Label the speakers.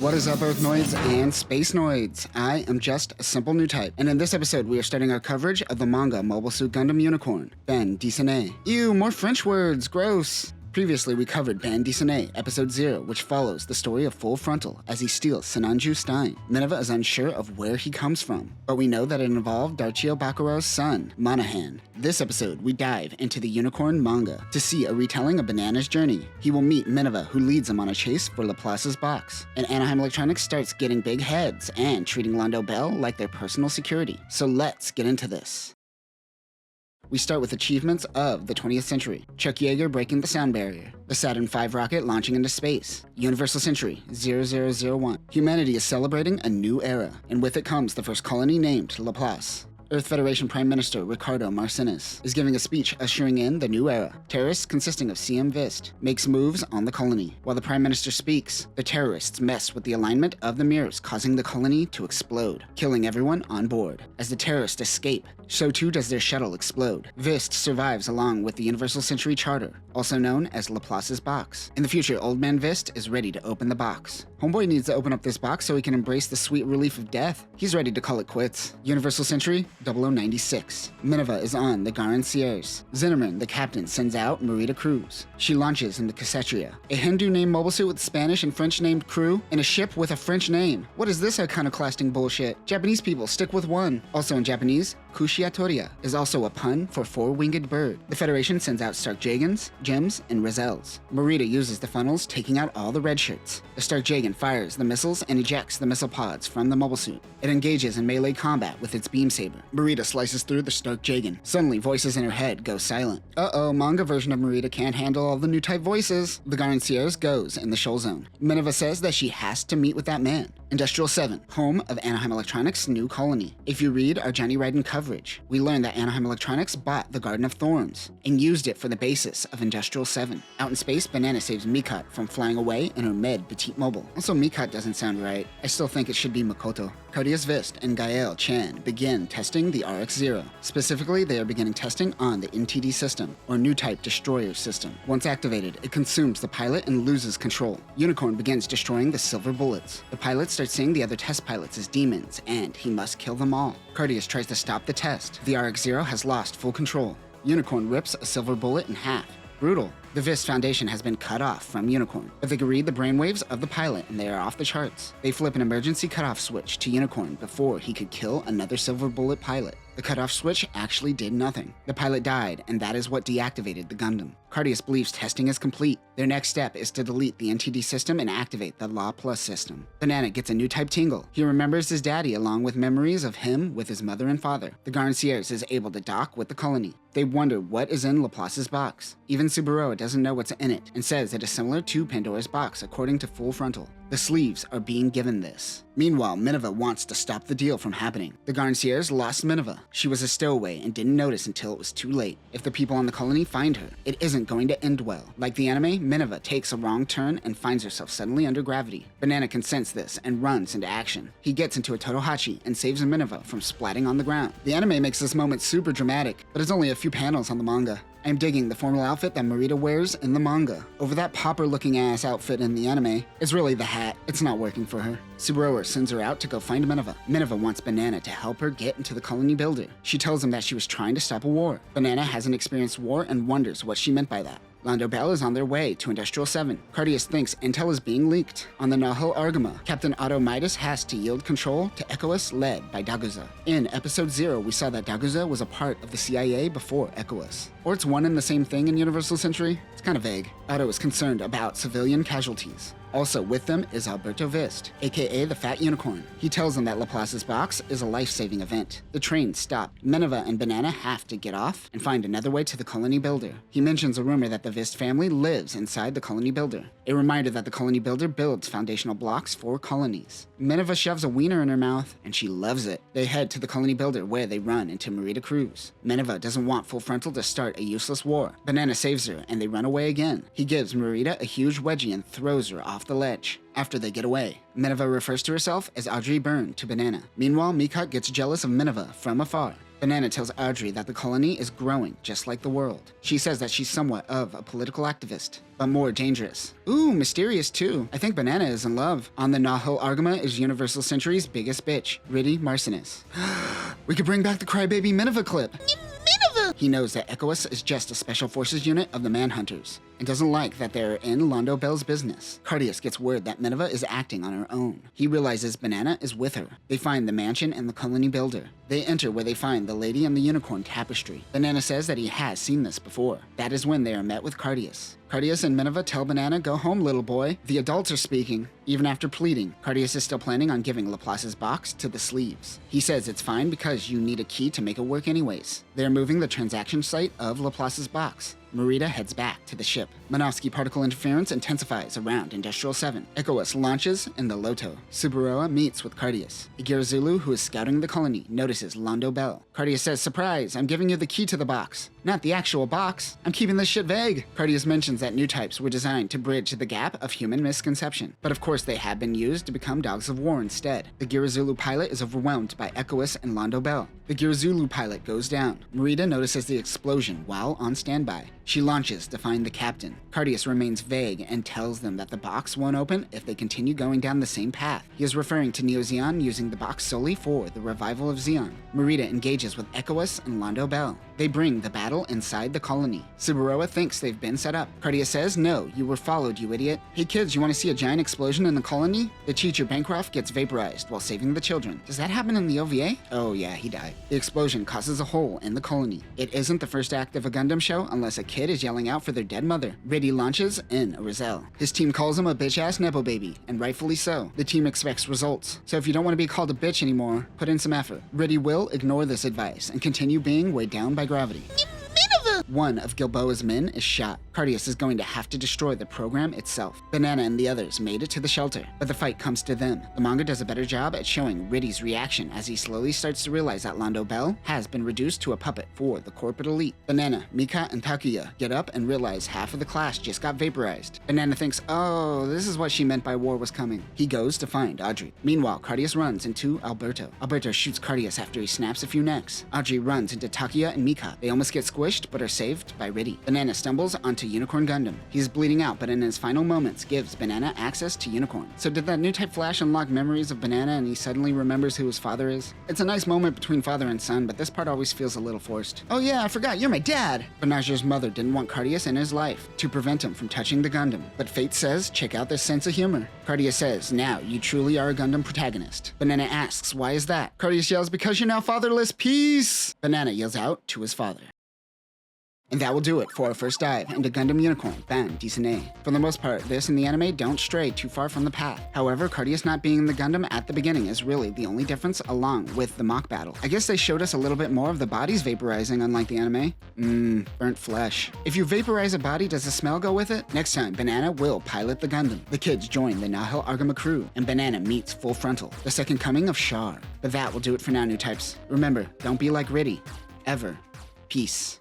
Speaker 1: What is up, Earthnoids and Spacenoids? I am just a simple new type, and in this episode we are starting our coverage of the manga Mobile Suit Gundam Unicorn, Bande Dessinée. Ew, more French words, gross! Previously, we covered Bande Dessinée, Episode 0, which follows the story of Full Frontal as he steals Sinanju Stein. Mineva is unsure of where he comes from, but we know that it involved Darchio Bakuro's son, Monaghan. This episode, we dive into the Unicorn manga to see a retelling of Banana's journey. He will meet Mineva, who leads him on a chase for Laplace's box. And Anaheim Electronics starts getting big heads and treating Londo Bell like their personal security. So let's get into this. We start with achievements of the 20th century. Chuck Yeager breaking the sound barrier. The Saturn V rocket launching into space. Universal Century 0001. Humanity is celebrating a new era, and with it comes the first colony named Laplace. Earth Federation Prime Minister Ricardo Marcinus is giving a speech ushering in the new era. Terrorists consisting of CM Vist makes moves on the colony. While the Prime Minister speaks, the terrorists mess with the alignment of the mirrors, causing the colony to explode, killing everyone on board. As the terrorists escape, so too does their shuttle explode. Vist survives along with the Universal Century Charter, also known as Laplace's box. In the future, Old Man Vist is ready to open the box. Homeboy needs to open up this box so he can embrace the sweet relief of death. He's ready to call it quits. Universal Century 0096. Mineva is on the Garan Sierras. Zinnerman, the captain, sends out Marita Cruz. She launches into Casetria, a Hindu named mobile suit with Spanish and French named crew, and a ship with a French name. What is this iconoclasting bullshit? Japanese people, stick with one. Also in Japanese, Kushiatoria is also a pun for four-winged bird. The Federation sends out Stark Jagans, Gems, and Rizels. Marita uses the funnels, taking out all the red shirts. The Stark Jagan fires the missiles and ejects the missile pods from the mobile suit. It engages in melee combat with its beam saber. Marita slices through the Stark Jagan. Suddenly, voices in her head go silent. Uh-oh, manga version of Marita can't handle all the new type voices. The Garan Sierras goes in the shoal zone. Mineva says that she has to meet with that man. Industrial 7, home of Anaheim Electronics' new colony. If you read our Johnny Ryden coverage, we learn that Anaheim Electronics bought the Garden of Thorns and used it for the basis of Industrial 7. Out in space, Banana saves Mikat from flying away in her Med Petite Mobile. Also, Mikat doesn't sound right. I still think it should be Makoto. Cardias Vist and Gael Chan begin testing the RX-0. Specifically, they are beginning testing on the NTD system, or New Type Destroyer system. Once activated, it consumes the pilot and loses control. Unicorn begins destroying the silver bullets. The pilot starts seeing the other test pilots as demons, and he must kill them all. Cardias tries to stop the test. The RX-0 has lost full control. Unicorn rips a silver bullet in half. Brutal. The Vist Foundation has been cut off from Unicorn, but they can read the brainwaves of the pilot and they are off the charts. They flip an emergency cutoff switch to Unicorn before he could kill another silver bullet pilot. The cutoff switch actually did nothing. The pilot died, and that is what deactivated the Gundam. Cardias believes testing is complete. Their next step is to delete the NTD system and activate the Laplace system. Banana gets a new type tingle. He remembers his daddy along with memories of him with his mother and father. The Garan Sierras is able to dock with the colony. They wonder what is in Laplace's box. Even Subaru doesn't know what's in it and says it is similar to Pandora's box according to Full Frontal. The sleeves are being given this. Meanwhile, Mineva wants to stop the deal from happening. The Garan Sierras lost Mineva. She was a stowaway and didn't notice until it was too late. If the people on the colony find her, it isn't going to end well. Like the anime, Mineva takes a wrong turn and finds herself suddenly under gravity. Banana can sense this and runs into action. He gets into a Totohachi and saves Mineva from splatting on the ground. The anime makes this moment super dramatic, but it's only a few panels on the manga. I'm digging the formal outfit that Marita wears in the manga. Over that popper-looking ass outfit in the anime, it's really the hat. It's not working for her. Subaru sends her out to go find Mineva. Mineva wants Banana to help her get into the colony builder. She tells him that she was trying to stop a war. Banana hasn't experienced war and wonders what she meant by that. Londo Bell is on their way to Industrial 7. Cardias thinks intel is being leaked. On the Nahel Argama, Captain Otto Midas has to yield control to ECOWAS led by Daguza. In Episode 0, we saw that Daguza was a part of the CIA before ECOWAS. Or it's one and the same thing in Universal Century? It's kind of vague. Otto is concerned about civilian casualties. Also with them is Alberto Vist, aka the Fat Unicorn. He tells them that Laplace's box is a life-saving event. The train stopped. Mineva and Banana have to get off and find another way to the colony builder. He mentions a rumor that the Vist family lives inside the colony builder. A reminder that the colony builder builds foundational blocks for colonies. Mineva shoves a wiener in her mouth, and she loves it. They head to the colony builder where they run into Marita Cruz. Mineva doesn't want Full Frontal to start a useless war. Banana saves her, and they run away again. He gives Marita a huge wedgie and throws her off off the ledge. After they get away, Mineva refers to herself as Audrey Byrne to Banana. Meanwhile, Mika gets jealous of Mineva from afar. Banana tells Audrey that the colony is growing just like the world. She says that she's somewhat of a political activist, but more dangerous. Ooh, mysterious too. I think Banana is in love. On the Nahil Argama is Universal Century's biggest bitch, Riddy Marcinus. We could bring back the crybaby Mineva clip. He knows that ECOWAS is just a special forces unit of the Manhunters, and doesn't like that they're in Londo Bell's business. Cardius gets word that Mineva is acting on her own. He realizes Banana is with her. They find the mansion and the colony builder. They enter where they find the Lady and the Unicorn tapestry. Banana says that he has seen this before. That is when they are met with Cardius. Cardius and Mineva tell Banana, "Go home, little boy." The adults are speaking. Even after pleading, Cardius is still planning on giving Laplace's box to the sleeves. He says it's fine because you need a key to make it work anyways. They're moving the transaction site of Laplace's box. Marita heads back to the ship. Minovsky particle interference intensifies around Industrial 7. ECOWAS launches in the Loto. Subaroa meets with Cardius. Igirazulu, who is scouting the colony, notices Londo Bell. Cardius says, "Surprise, I'm giving you the key to the box." Not the actual box. I'm keeping this shit vague. Cardius mentions that new types were designed to bridge the gap of human misconception. But of course they have been used to become dogs of war instead. The Girazulu pilot is overwhelmed by ECOWAS and Londo Bell. The Girazulu pilot goes down. Marita notices the explosion while on standby. She launches to find the captain. Cardius remains vague and tells them that the box won't open if they continue going down the same path. He is referring to Neo Zeon using the box solely for the revival of Zeon. Marita engages with ECOWAS and Londo Bell. They bring the battle inside the colony. Subaroa thinks they've been set up. Cardius says, "No, you were followed, you idiot." "Hey kids, you want to see a giant explosion in the colony?" The teacher Bancroft gets vaporized while saving the children. Does that happen in the OVA? Oh yeah, he died. The explosion causes a hole in the colony. It isn't the first act of a Gundam show unless a kid is yelling out for their dead mother. Riddy launches in a Rizal. His team calls him a bitch-ass Nepo baby, and rightfully so. The team expects results. So if you don't want to be called a bitch anymore, put in some effort. Riddy will ignore this advice and continue being weighed down by gravity. One of Gilboa's men is shot. Cardius is going to have to destroy the program itself. Banana and the others made it to the shelter, but the fight comes to them. The manga does a better job at showing Riddy's reaction as he slowly starts to realize that Londo Bell has been reduced to a puppet for the corporate elite. Banana, Mika, and Takuya get up and realize half of the class just got vaporized. Banana thinks, "Oh, this is what she meant by war was coming." He goes to find Audrey. Meanwhile, Cardius runs into Alberto. Alberto shoots Cardius after he snaps a few necks. Audrey runs into Takuya and Mika. They almost get squished, but are saved by Riddy. Banana stumbles onto Unicorn Gundam. He's bleeding out, but in his final moments gives Banana access to Unicorn. So did that new type Flash unlock memories of Banana and he suddenly remembers who his father is? It's a nice moment between father and son, but this part always feels a little forced. "Oh yeah, I forgot, you're my dad!" Banagher's mother didn't want Cardius in his life to prevent him from touching the Gundam. But fate says, check out this sense of humor. Cardius says, "Now you truly are a Gundam protagonist." Banana asks, "Why is that?" Cardius yells, "Because you're now fatherless, peace!" Banana yells out to his father. And that will do it for our first dive into Gundam Unicorn, Bande Dessinée. For the most part, this and the anime don't stray too far from the path. However, Cardius not being in the Gundam at the beginning is really the only difference along with the mock battle. I guess they showed us a little bit more of the bodies vaporizing unlike the anime. Burnt flesh. If you vaporize a body, does the smell go with it? Next time, Banana will pilot the Gundam. The kids join the Nahil Argama crew, and Banana meets Full Frontal, the second coming of Char. But that will do it for now, new types. Remember, don't be like Riddy. Ever. Peace.